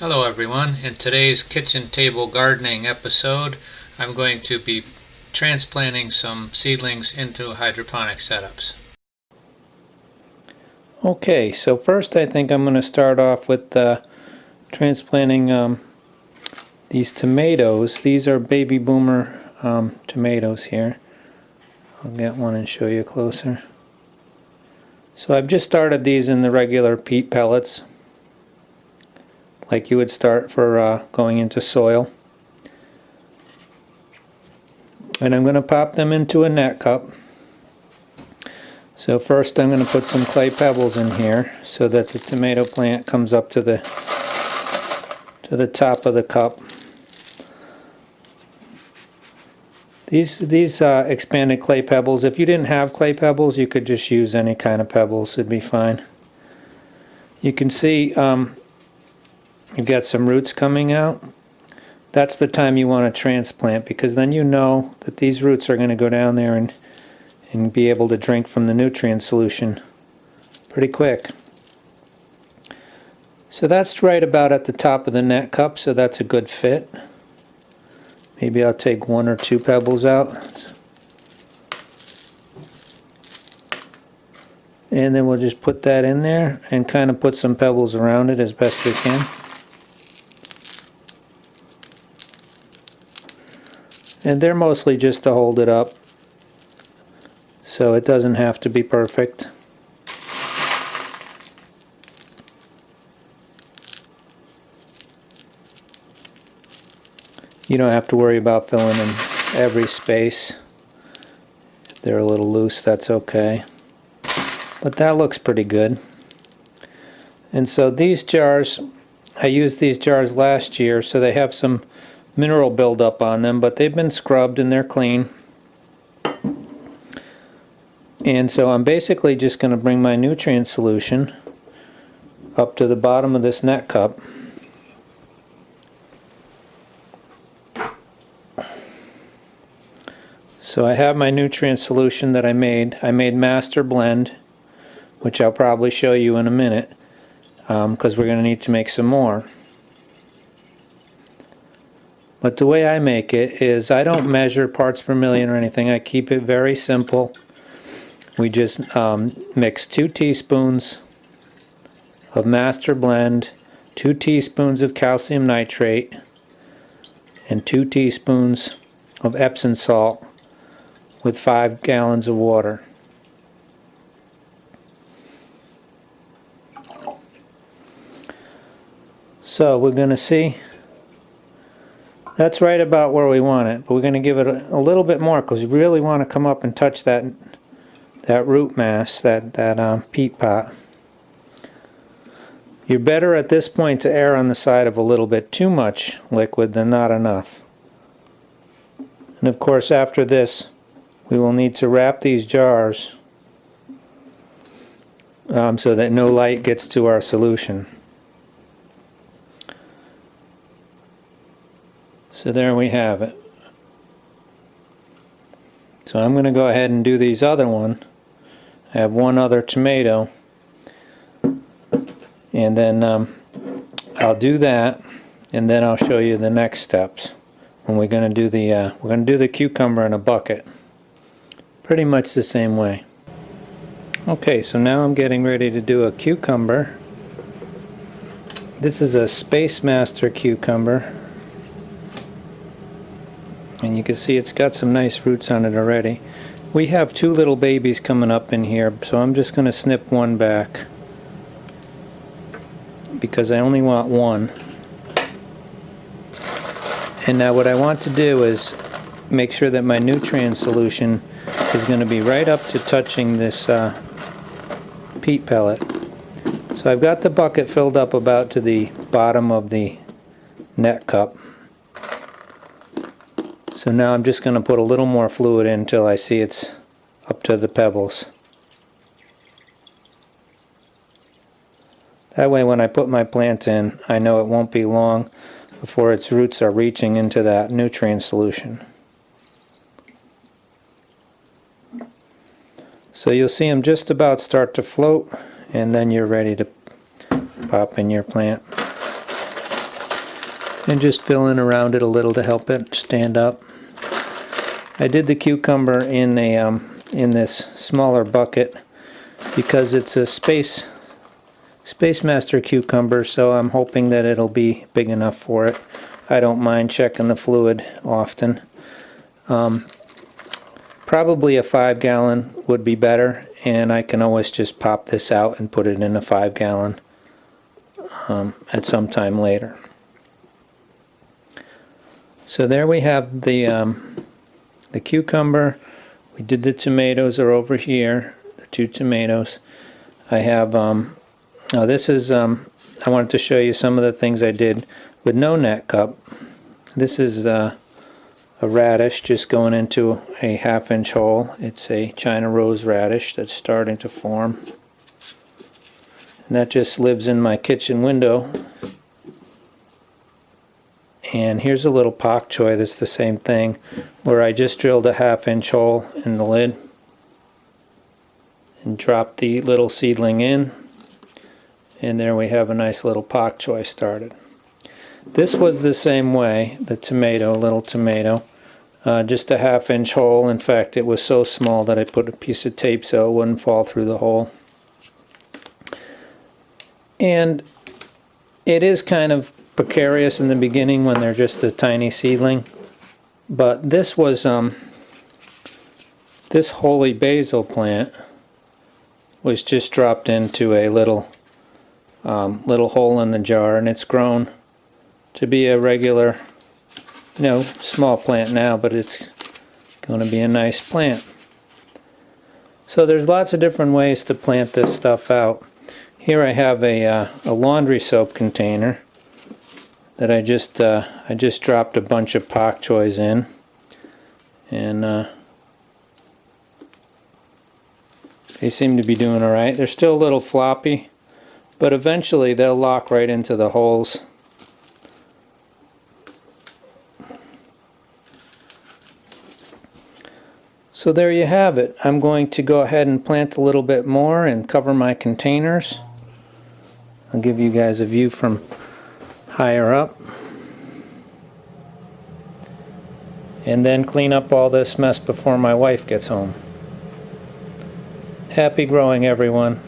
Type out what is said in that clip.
Hello everyone. In today's kitchen table gardening episode, I'm going to be transplanting some seedlings into hydroponic setups. Okay, so first I think I'm going to start off with transplanting these tomatoes. These are baby boomer tomatoes here. I'll get one and show you closer. So I've just started these in the regular peat pellets, like you would start for going into soil. And I'm going to pop them into a net cup. So first I'm going to put some clay pebbles in here so that the tomato plant comes up to the top of the cup. These expanded clay pebbles, if you didn't have clay pebbles, you could just use any kind of pebbles, it'd be fine. You can see you've got some roots coming out. That's the time you want to transplant, because then you know that these roots are going to go down there and be able to drink from the nutrient solution pretty quick. So that's right about at the top of the net cup, so that's a good fit. Maybe I'll take one or two pebbles out. And then we'll just put that in there and kind of put some pebbles around it as best we can. And they're mostly just to hold it up, so it doesn't have to be perfect. You don't have to worry about filling in every space. If they're a little loose, that's okay. But that looks pretty good. And so these jars, I used these jars last year, so they have some mineral buildup on them, but they've been scrubbed and they're clean. And so I'm basically just going to bring my nutrient solution up to the bottom of this net cup. So I have my nutrient solution that I made. I made Master Blend, which I'll probably show you in a minute, because we're going to need to make some more. But the way I make it is I don't measure parts per million or anything. I keep it very simple. We just mix 2 teaspoons of Master Blend, 2 teaspoons of calcium nitrate, and 2 teaspoons of Epsom salt with 5 gallons of water. So we're going to see, that's right about where we want it, but we're going to give it a little bit more, because we really want to come up and touch that root mass, that peat pot. You're better at this point to err on the side of a little bit too much liquid than not enough. And of course, after this, we will need to wrap these jars so that no light gets to our solution. So there we have it. So I'm going to go ahead and do these other one. I have one other tomato, and then I'll do that, and then I'll show you the next steps when we're going to do the cucumber in a bucket. Pretty much the same way. Okay, so now I'm getting ready to do a cucumber. This is a Space Master cucumber, and you can see it's got some nice roots on it already. We have 2 little babies coming up in here, so I'm just going to snip one back because I only want one. And now what I want to do is make sure that my nutrient solution is going to be right up to touching this peat pellet. So I've got the bucket filled up about to the bottom of the net cup. So now I'm just going to put a little more fluid in until I see it's up to the pebbles. That way when I put my plant in, I know it won't be long before its roots are reaching into that nutrient solution. So you'll see them just about start to float, and then you're ready to pop in your plant. and just fill in around it a little to help it stand up. I did the cucumber in this smaller bucket because it's a Space Master cucumber, so I'm hoping that it'll be big enough for it. I don't mind checking the fluid often. Probably a 5-gallon would be better, and I can always just pop this out and put it in a 5-gallon at some time later. So there we have the cucumber. We did the tomatoes are over here, the 2 tomatoes. I have, now this is, I wanted to show you some of the things I did with no net cup. This is a radish just going into a 1/2-inch hole. It's a China rose radish that's starting to form. And that just lives in my kitchen window. And here's a little pak choi that's the same thing, where I just drilled a 1/2-inch hole in the lid and dropped the little seedling in. And there we have a nice little pak choi started. This was the same way, the tomato, little tomato. Just a 1/2-inch hole. In fact, it was so small that I put a piece of tape so it wouldn't fall through the hole. And it is kind of precarious in the beginning when they're just a tiny seedling. But this was, this holy basil plant was just dropped into a little hole in the jar, and it's grown to be a regular, small plant now, but it's going to be a nice plant. So there's lots of different ways to plant this stuff out. Here I have a laundry soap container that I just dropped a bunch of pak choys in, and they seem to be doing alright. They're still a little floppy, but eventually they'll lock right into the holes. So there you have it. I'm going to go ahead and plant a little bit more and cover my containers. I'll give you guys a view from higher up. And then clean up all this mess before my wife gets home. Happy growing, everyone.